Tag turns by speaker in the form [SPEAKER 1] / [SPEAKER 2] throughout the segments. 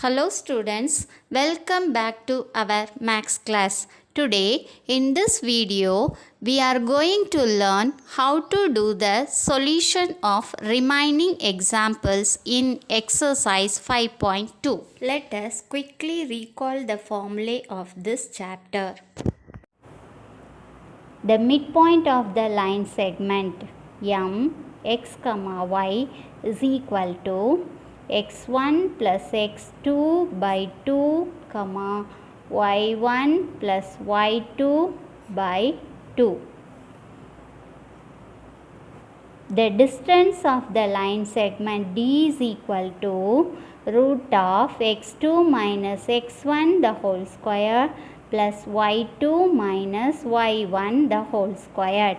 [SPEAKER 1] Hello students, welcome back to our maths class. Today in this video we are going to learn how to do the solution of remaining examples in exercise 5.2. Let us quickly recall the formulae of this chapter. The midpoint of the line segment M x comma y is equal to x1 plus x2 by 2 comma y1 plus y2 by 2. The distance of the line segment D is equal to root of x2 minus x1 the whole square plus y2 minus y1 the whole square.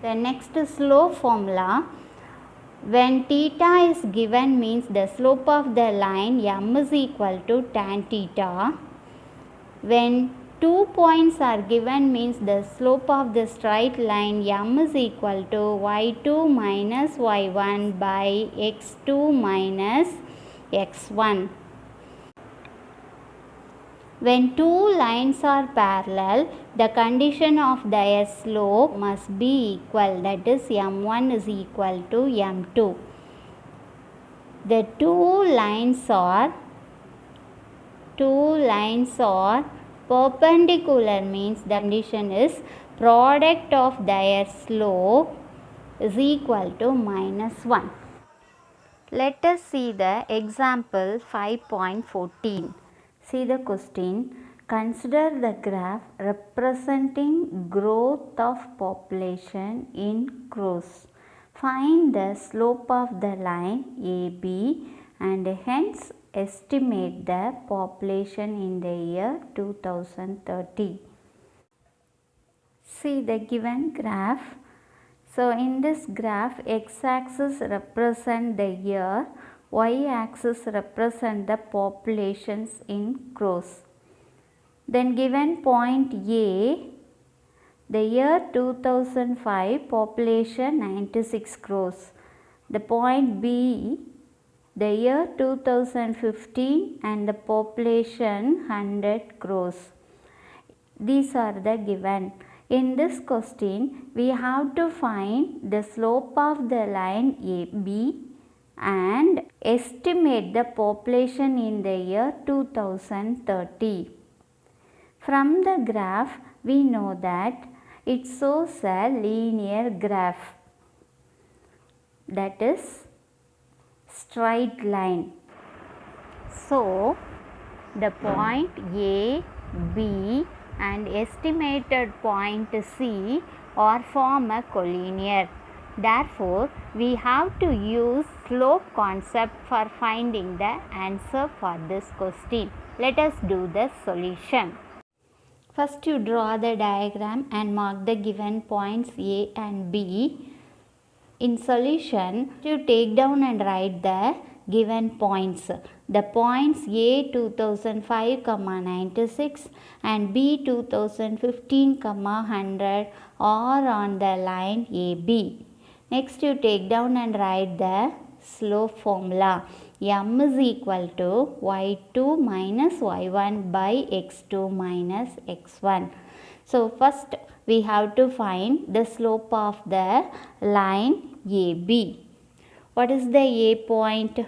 [SPEAKER 1] The next slope formula, when theta is given means the slope of the line M is equal to tan theta. When 2 points are given means the slope of the straight line M is equal to y2 minus y1 by x2 minus x1. When two lines are parallel, the condition of their slope must be equal, that is M1 is equal to M2. The two lines are perpendicular means the condition is product of their slope is equal to minus 1. Let us see the example 5.14. See the question. Consider the graph representing growth of population in crores. Find the slope of the line AB and hence estimate the population in the year 2030. See the given graph. So in this graph, x-axis represent the year, y-axis represent the populations in crores. Then given point A, the year 2005 population 96 crores. The point B, the year 2015 and the population 100 crores. These are the given. In this question, we have to find the slope of the line AB and estimate the population in the year 2030. From the graph, we know that it shows a linear graph, that is straight line. So, the point A, B and estimated point C or form a collinear. Therefore, we have to use slope concept for finding the answer for this question. Let us do the solution. First, you draw the diagram and mark the given points A and B. In solution, you take down and write the given points. The points A 2005, 96 and B 2015, 100 are on the line AB. Next, you take down and write the slope formula. M is equal to y2 minus y1 by x2 minus x1. So, first we have to find the slope of the line AB. What is the A point?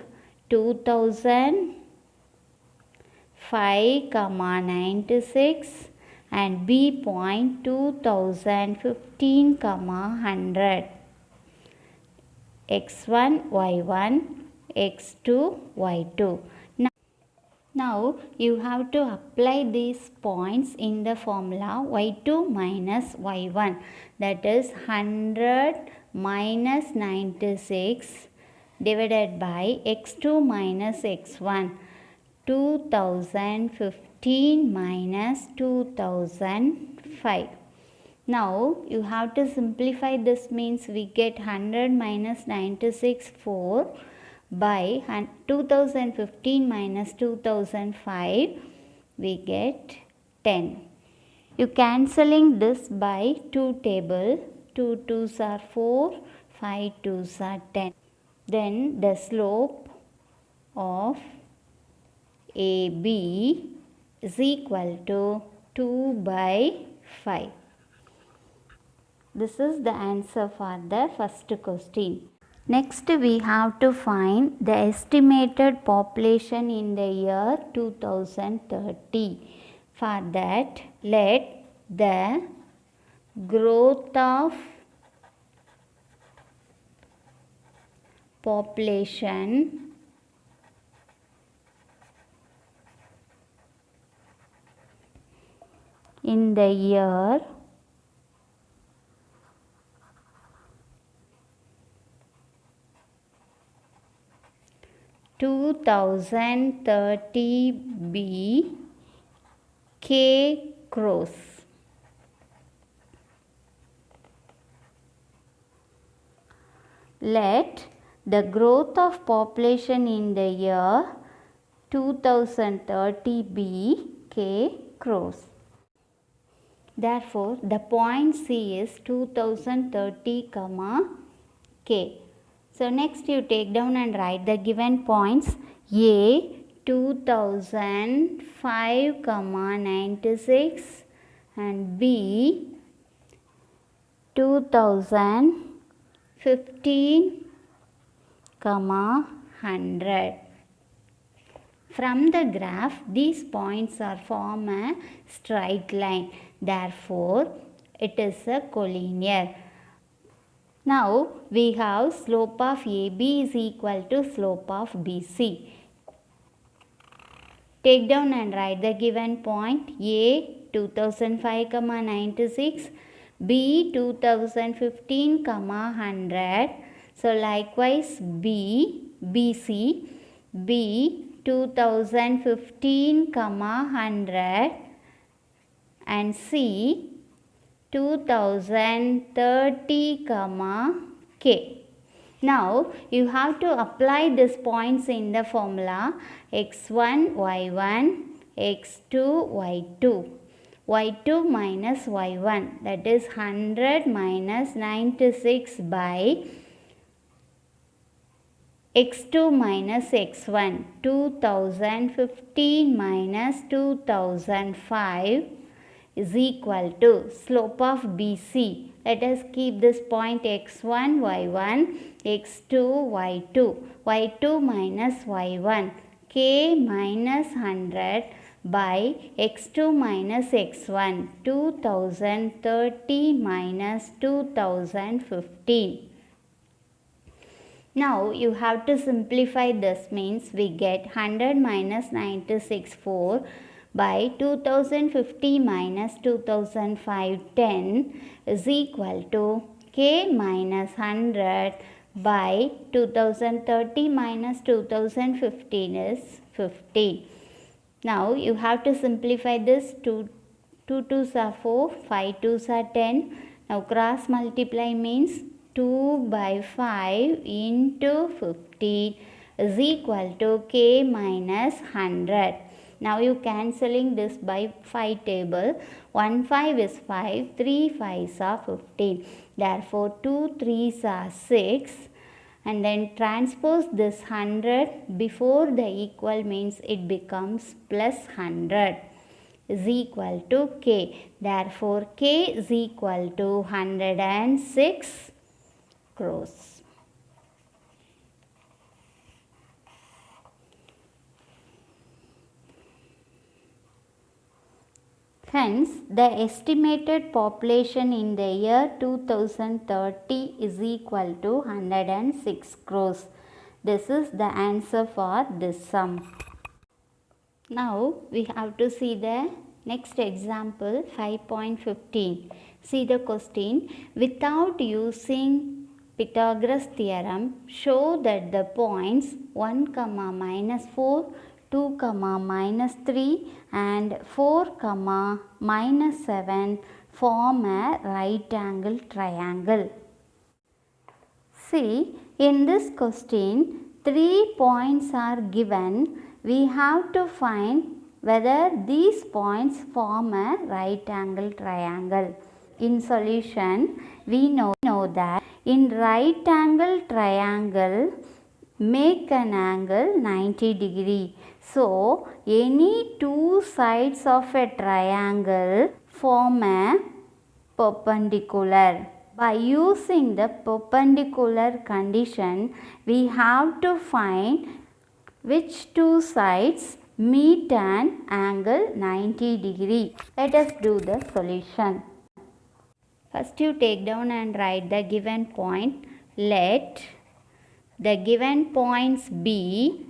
[SPEAKER 1] 2005, 96 and B point 2015, 100. x1, y1, x2, y2. Now you have to apply these points in the formula y2 minus y1, that is 100 minus 96 divided by x2 minus x1, 2015 minus 2005. Now you have to simplify this, means we get 100 minus 96 4 by 2015 minus 2005 we get 10. You cancelling this by 2 table, 2 2s are 4, 5 2s are 10. Then the slope of AB is equal to 2 by 5. This is the answer for the first question. Next we have to find the estimated population in the year 2030. For that, let the growth of population in the year 2030 be K crores. Let the growth of population in the year 2030 be K crores. Therefore, the point C is 2030, K. So, next you take down and write the given points. A 2005, 96 and B 2015, 100. From the graph, these points are form a straight line. Therefore, it is a collinear. Now, we have slope of AB is equal to slope of BC. Take down and write the given point. A 2005, 96, B 2015, 100. So, likewise BC, B 2015, 100 and C 2030, K. Now, you have to apply these points in the formula x1, y1, x2, y2. y2 minus y1, that is 100 minus 96 by x2 minus x1, 2015 minus 2005 is equal to slope of BC. Let us keep this point x1, y1, x2, y2. y2 minus y1, k minus 100 by x2 minus x1, 2030 minus 2015. Now, you have to simplify this, means we get 100 minus 96, 4 by 2050 minus 2005, 10 is equal to k minus 100 by 2030 minus 2015 is 15. Now, you have to simplify this. 2 2's are 4, 5 2's are 10. Now, cross multiply means 2 by 5 into 15 is equal to k minus 100. Now, you cancelling this by 5 table. 1 5 is 5, 3 5's are 15. Therefore, 2 3's are 6. And then transpose this 100 before the equal, means it becomes plus 100 is equal to k. Therefore, k is equal to 106 crores. Hence, the estimated population in the year 2030 is equal to 106 crores. This is the answer for this sum. Now, we have to see the next example 5.15. See the question. Without using Pythagoras theorem, show that the points 1, minus 4, 2, minus 3 and 4, minus 7 form a right angle triangle. See, in this question, 3 points are given. We have to find whether these points form a right angle triangle. In solution, we know that in right angle triangle, make an angle 90 degree. So, any two sides of a triangle form a perpendicular. By using the perpendicular condition, we have to find which two sides meet an angle 90 degree. Let us do the solution. First you take down and write the given point. Let the given points be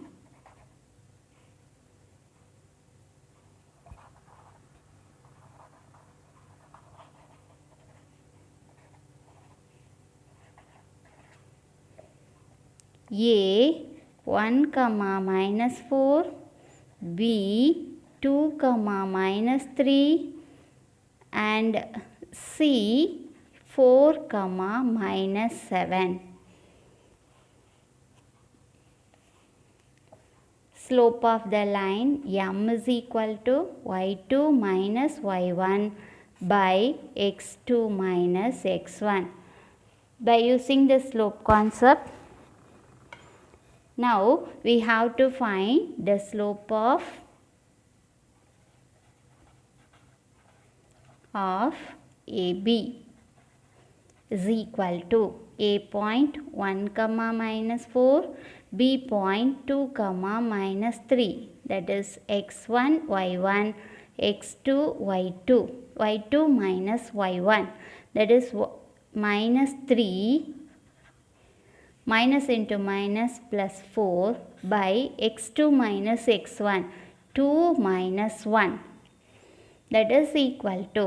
[SPEAKER 1] A 1, -4, B 2, -3 and C 4, -7. Slope of the line M is equal to y2 minus y1 by x2 minus x1. By using the slope concept, now we have to find the slope of AB is equal to A point 1, -4, B point 2, -3, that is x1, y1, x2, y2, y2 minus y1, that is -3, minus into minus plus 4 by x2 minus x1, 2 minus 1, that is equal to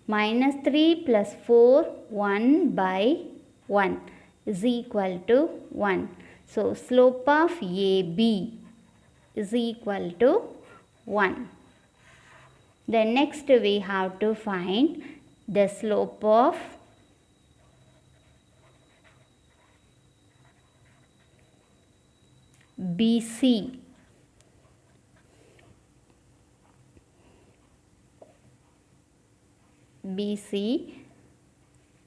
[SPEAKER 1] -3 plus 4, 1 by 1 is equal to 1. So, slope of AB is equal to 1. Then next we have to find the slope of BC.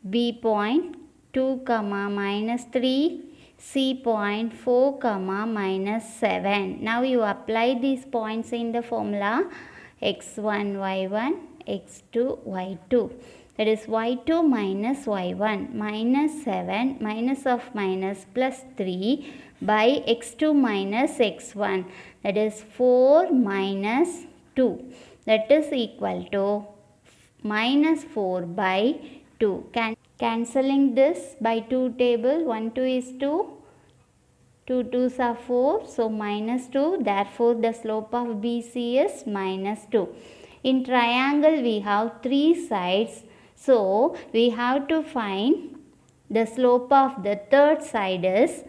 [SPEAKER 1] B point 2, -3, C point 4, -7. Now you apply these points in the formula x1, y1, x2, y2. That is y2 minus y1 minus 7 minus of minus plus 3 by x2 minus x1, that is 4 minus 2, that is equal to minus 4 by 2. Cancelling this by 2 table, 1 2 is 2, 2 2s are 4, so minus 2, therefore the slope of BC is minus 2. In triangle we have 3 sides, so we have to find the slope of the third side is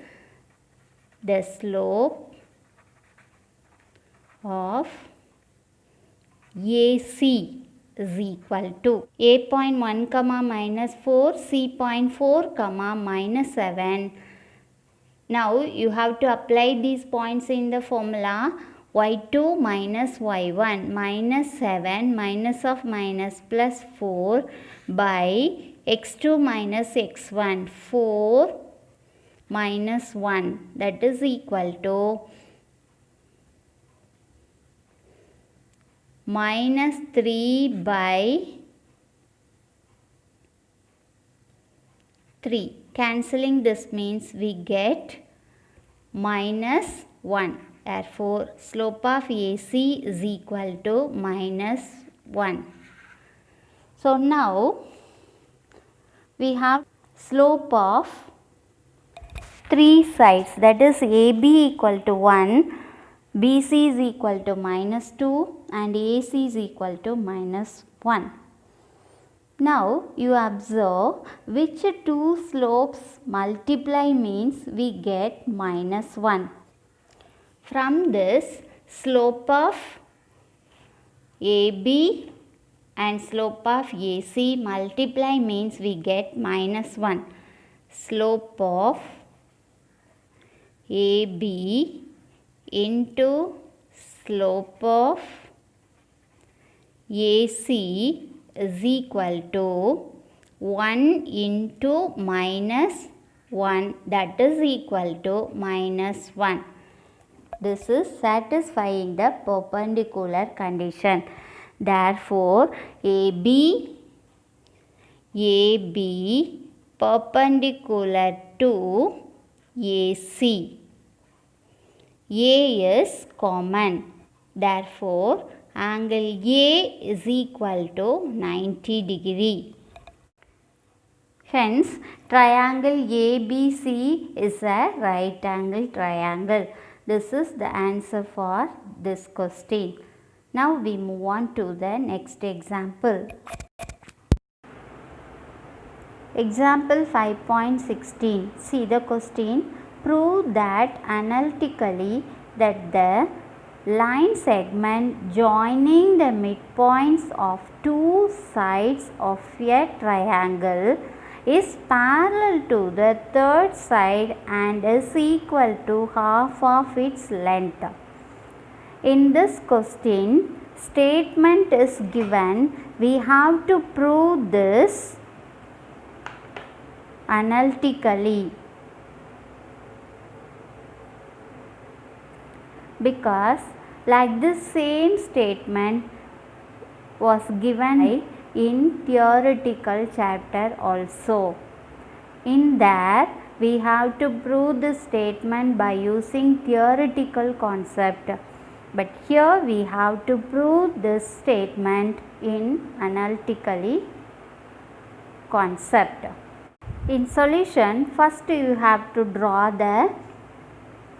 [SPEAKER 1] the slope of AC is equal to A point 1, -4, C point 4, -7. Now you have to apply these points in the formula y2 minus y1 minus 7 minus of minus plus 4 by x2 minus x1, 4 minus 1, that is equal to minus 3 by 3. Cancelling this means we get minus 1. Therefore, slope of AC is equal to minus 1. So, now we have slope of 3 sides, that is AB equal to 1, BC is equal to minus 2 and AC is equal to minus 1. Now you observe which two slopes multiply means we get minus 1. From this, slope of AB and slope of AC multiply means we get minus 1. Slope of AB into slope of AC is equal to 1 into minus 1, that is equal to minus 1. This is satisfying the perpendicular condition. Therefore, AB perpendicular to AC. A is common. Therefore, angle A is equal to 90 degree. Hence, triangle ABC is a right angle triangle. This is the answer for this question. Now we move on to the next example. Example 5.16. See the question. Prove that analytically that the line segment joining the midpoints of two sides of a triangle is parallel to the third side and is equal to half of its length. In this question, statement is given. We have to prove this analytically, because like this same statement was given in theoretical chapter also. In that we have to prove this statement by using theoretical concept, but here we have to prove this statement in analytically concept. In solution, first you have to draw the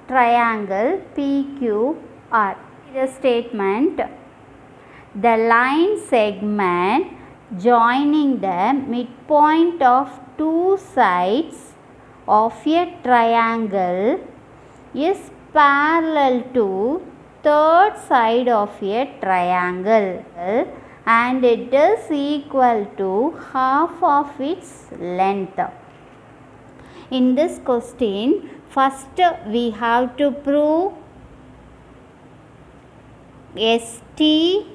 [SPEAKER 1] triangle PQR. The statement, the line segment joining the midpoint of two sides of a triangle is parallel to third side of a triangle and it is equal to half of its length. In this question, first we have to prove ST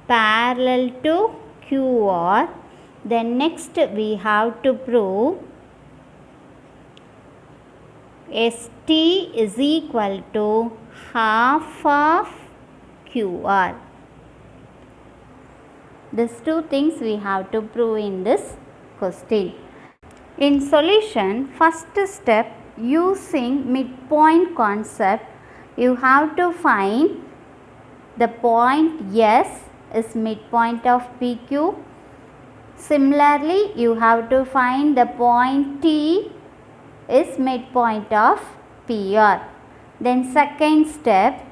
[SPEAKER 1] parallel to QR. Then next we have to prove ST is equal to half of QR. These two things we have to prove in this question. In solution, first step, using midpoint concept, you have to find the point S is midpoint of PQ. Similarly, you have to find the point T is midpoint of PR. Then second step,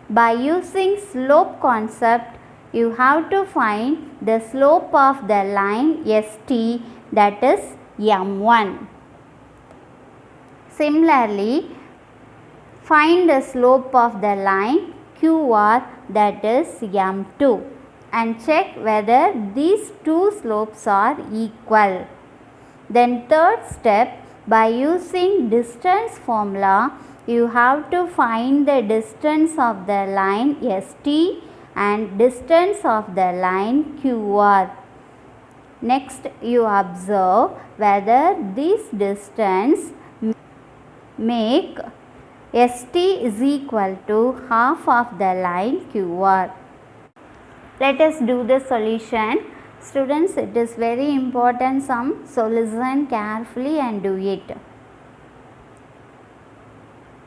[SPEAKER 1] by using slope concept, you have to find the slope of the line ST, that is M1. Similarly, find the slope of the line QR, that is M2, and check whether these two slopes are equal. Then third step, by using distance formula, you have to find the distance of the line ST and distance of the line QR. Next, you observe whether this distance make ST is equal to half of the line QR. Let us do the solution. Students, it is very important sum, so listen carefully and do it.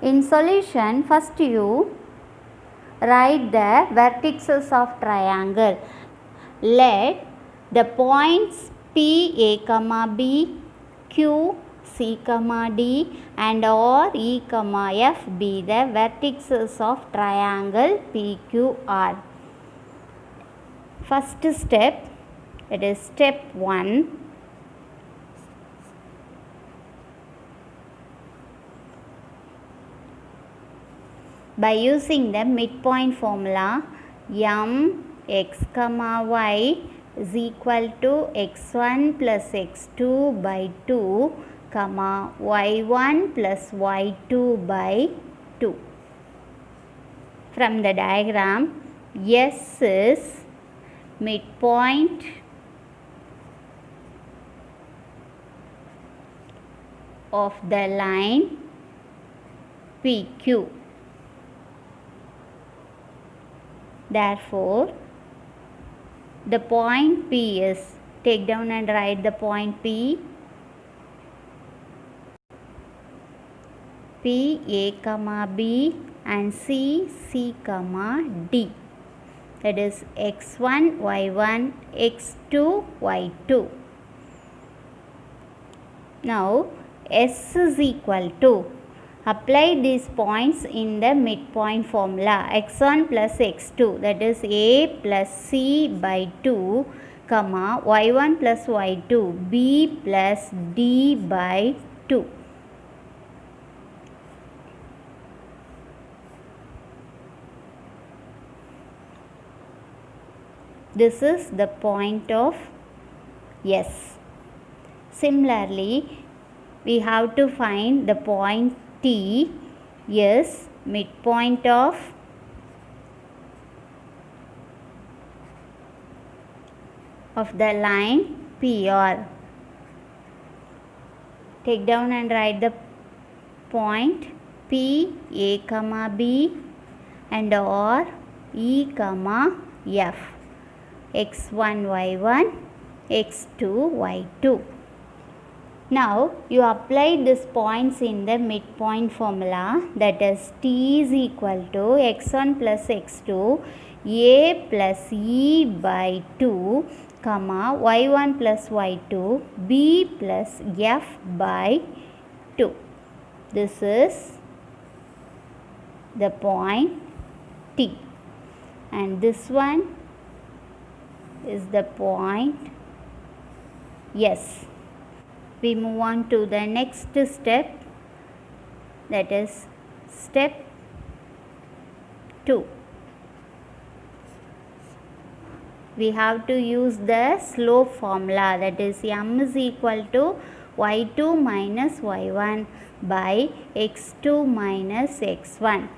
[SPEAKER 1] In solution, first you write the vertices of triangle. Let the points P, A, B, Q, C, D and R, E, F be the vertices of triangle PQR. First step, it is step 1. By using the midpoint formula, M x, y is equal to x1 plus x2 by 2, y1 plus y2 by 2. From the diagram, S is midpoint of the line PQ. Therefore, the point P is, take down and write the point P. P, A, comma, B and C, C, comma, D. That is x1, y1, x2, y2. Now, S is equal to, apply these points in the midpoint formula, x1 plus x2, that is A plus C by 2, comma, y1 plus y2, B plus D by 2. This is the point of S. Similarly, we have to find the point T is midpoint of the line PR. Take down and write the point P, A, comma, B and or E, comma, F. x1, y1, x2, y2. Now, you apply these points in the midpoint formula, that is T is equal to x1 plus x2, A plus E by 2, comma, y1 plus y2, B plus F by 2. This is the point T. And this one is the point S. We move on to the next step, that is step 2. We have to use the slope formula, that is M is equal to y2 minus y1 by x2 minus x1.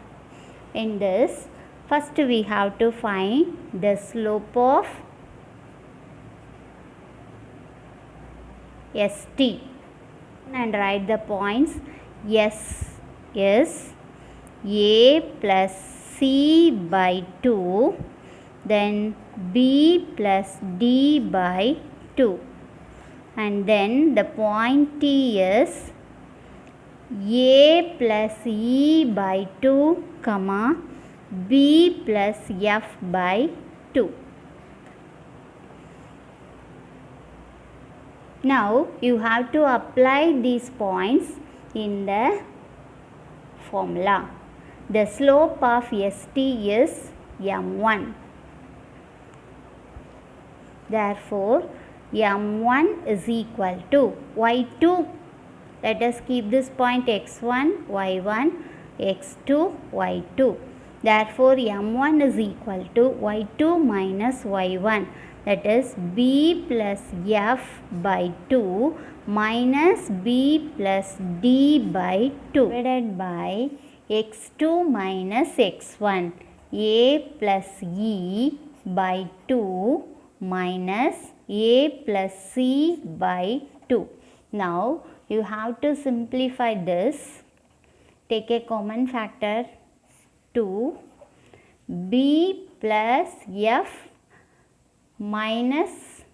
[SPEAKER 1] In this, first we have to find the slope of ST and write the points. S is A plus C by 2, then B plus D by 2, and then the point T is A plus E by 2, comma, B plus F by 2. Now, you have to apply these points in the formula. The slope of ST is M1. Therefore, M1 is equal to Y2. Let us keep this point x1, y1, x2, y2. Therefore, M1 is equal to y2 minus y1. That is B plus F by 2 minus B plus D by 2 divided by x2 minus x1, A plus E by 2 minus A plus C by 2. Now, you have to simplify this. Take a common factor 2, B plus F minus,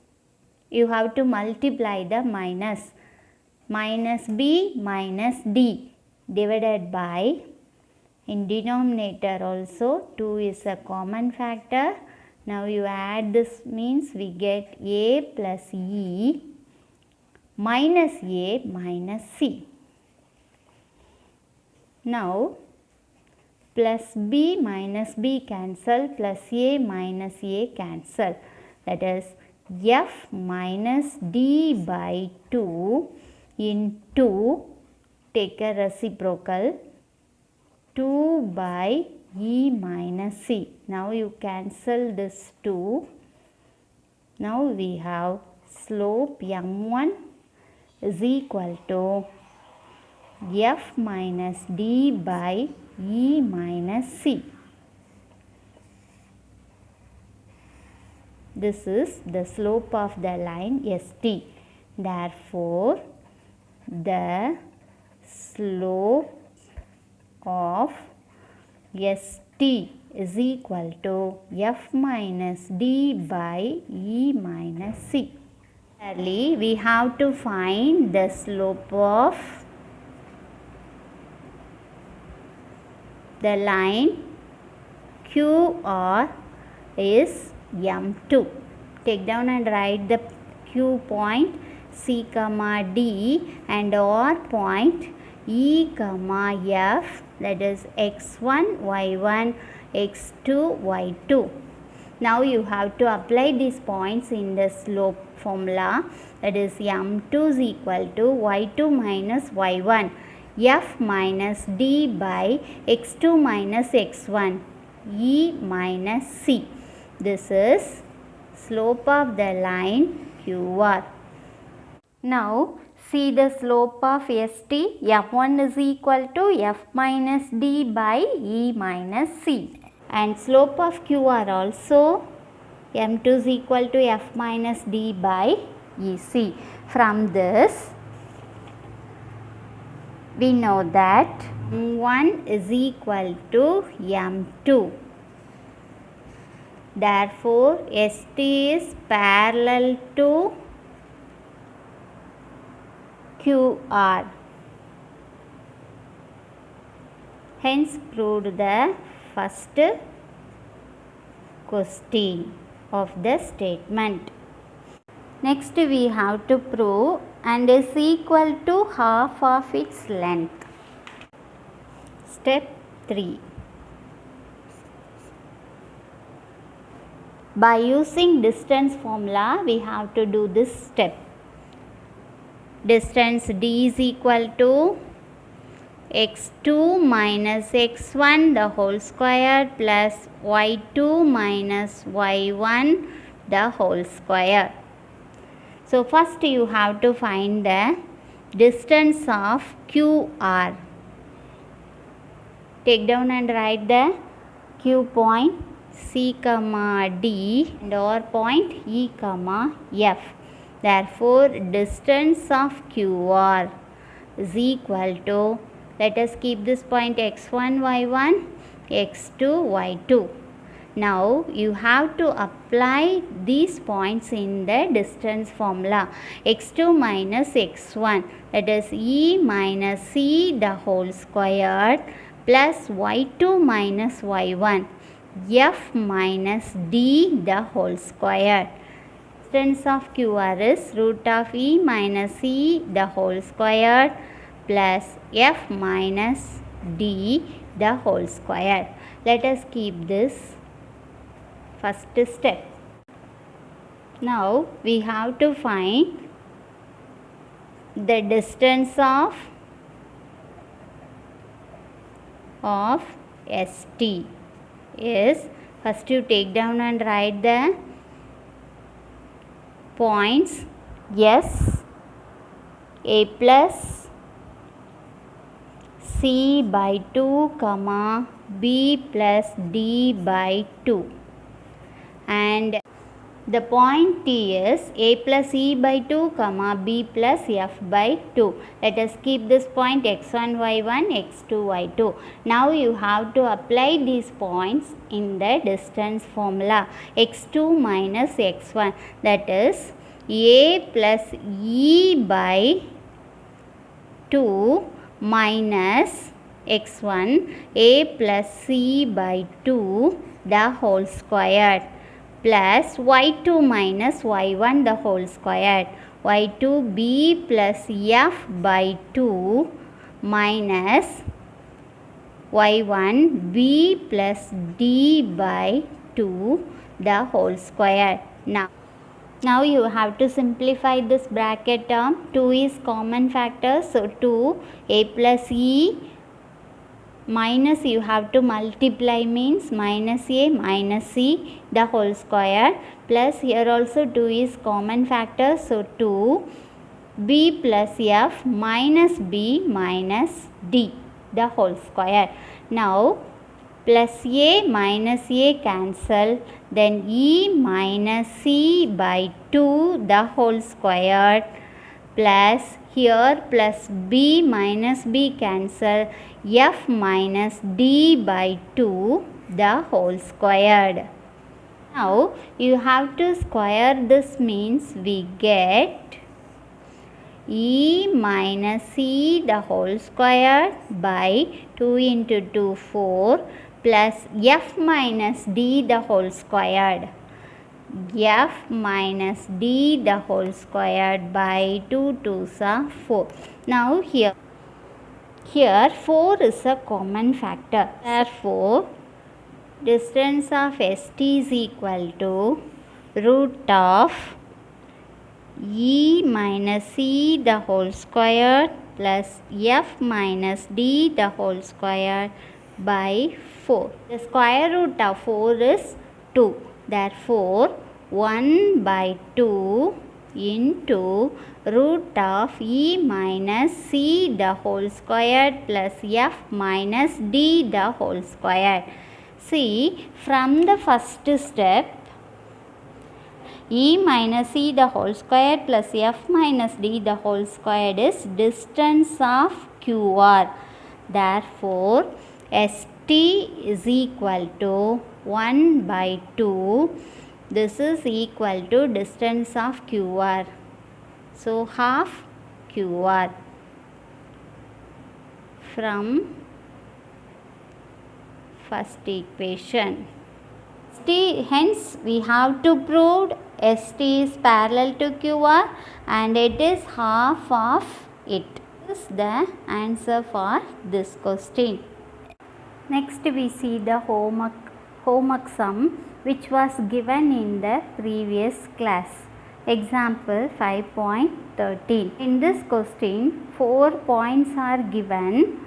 [SPEAKER 1] you have to multiply the minus B minus D divided by, in denominator also 2 is a common factor. Now you add this, means we get A plus E minus A minus C. Now plus B minus B cancel, plus A minus A cancel. That is F minus D by 2 into, take a reciprocal, 2 by E minus C. Now you cancel this 2. Now we have slope M1 is equal to F minus D by E minus C. This is the slope of the line ST. Therefore, the slope of ST is equal to F minus D by E minus C. Similarly, we have to find the slope of the line QR is M2. Take down and write the Q point C comma D and R point E comma F, that is x1, y1, x2, y2. Now you have to apply these points in the slope formula, that is M2 is equal to y2 minus y1 F minus D by x2 minus x1 E minus C. This is slope of the line QR. Now see the slope of ST. F1 is equal to F minus D by E minus C. And slope of QR also M2 is equal to F minus D by EC. From this we know that M1 is equal to M2. Therefore, ST is parallel to QR. Hence proved the first question of the statement. Next we have to prove and is equal to half of its length. Step 3. By using distance formula, we have to do this step. Distance D is equal to x2 minus x1 the whole square plus y2 minus y1 the whole square. So first you have to find the distance of QR. Take down and write the Q point C comma D and R point E comma F. Therefore, distance of QR is equal to, let us keep this point x1, y1, x2, y2. Now, you have to apply these points in the distance formula. x2 minus x1, that is E minus C the whole squared plus y2 minus y1, F minus D the whole squared. Distance of QR is root of E minus C the whole squared plus F minus D the whole squared. Let us keep this first step. Now we have to find the distance of ST is, first you take down and write the points S A plus C by 2 comma B plus D by 2, and the point T is A plus E by 2 comma B plus F by 2. Let us keep this point x1, y1, x2, y2. Now you have to apply these points in the distance formula. x2 minus x1, that is A plus E by 2 minus x1 A plus C by 2 the whole squared plus y2 minus y1 the whole squared, y2 B plus F by 2 minus y1 B plus D by 2 the whole squared. Now you have to simplify this bracket term. 2 is common factor, so 2 A plus E minus you have to multiply means minus A minus C the whole square, plus here also 2 is common factor, so 2 B plus F minus B minus D the whole square. Now plus A minus A cancel, then E minus C by 2 the whole square plus Here plus b minus b cancel, f minus d by 2 the whole squared. Now you have to square this, means we get e minus c the whole square by 2 into 2 4 plus f minus d the whole squared, f minus d the whole squared by 2 2s are 4. Now here 4 is a common factor. Therefore, distance of ST is equal to root of e minus c the whole square plus f minus d the whole square by 4. The square root of 4 is 2. Therefore, 1 by 2 into root of e minus c the whole square plus f minus d the whole square. See, from the first step, e minus c the whole square plus f minus d the whole squared is distance of QR. Therefore, ST is equal to 1 by 2. This is equal to distance of QR. So, half QR from first equation. Hence, we have to prove ST is parallel to QR and it is half of it. This is the answer for this question. Next, we see the homework sum which was given in the previous class. Example 5.13. In this question, 4 points are given.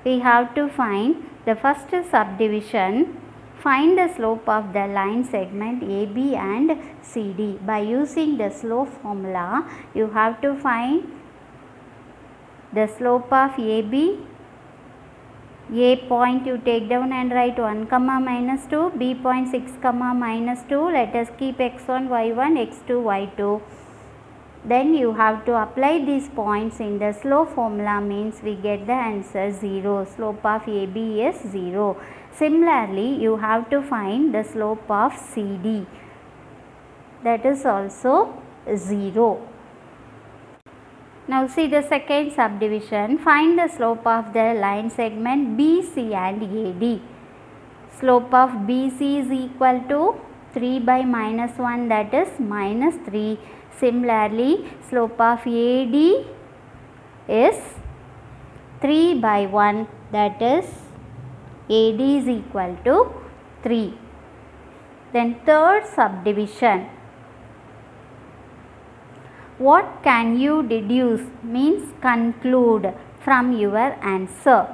[SPEAKER 1] We have to find the first subdivision. Find the slope of the line segment AB and CD. By using the slope formula, you have to find the slope of AB. A point you take down and write 1 comma minus 2, B point 6 comma minus 2. Let us keep x1, y1, x2, y2. Then you have to apply these points in the slope formula, means we get the answer 0. Slope of AB is 0. Similarly, you have to find the slope of CD. That is also 0. Now see the second subdivision. Find the slope of the line segment BC and AD. Slope of BC is equal to 3 by minus 1, that is minus 3. Similarly, slope of AD is 3 by 1, that is AD is equal to 3. Then third subdivision. What can you deduce, means conclude from your answer.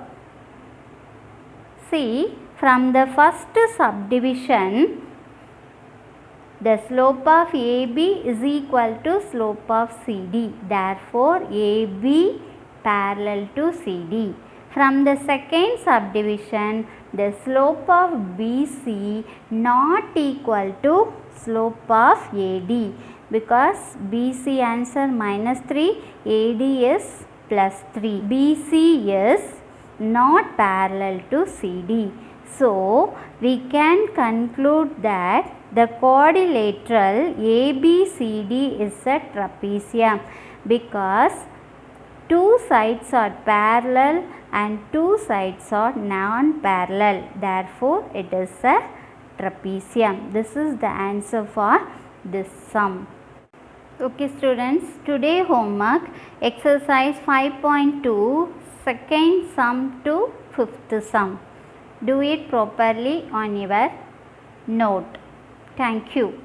[SPEAKER 1] See, from the first subdivision, the slope of AB is equal to slope of CD. Therefore, AB parallel to CD. From the second subdivision, the slope of BC not equal to slope of AD, because BC answer minus 3, AD is plus 3. BC is not parallel to CD. So, we can conclude that the quadrilateral ABCD is a trapezium, because two sides are parallel and two sides are non-parallel. Therefore, it is a trapezium. This is the answer for this sum. Okay students, today homework exercise 5.2, second sum to fifth sum. Do it properly on your note. Thank you.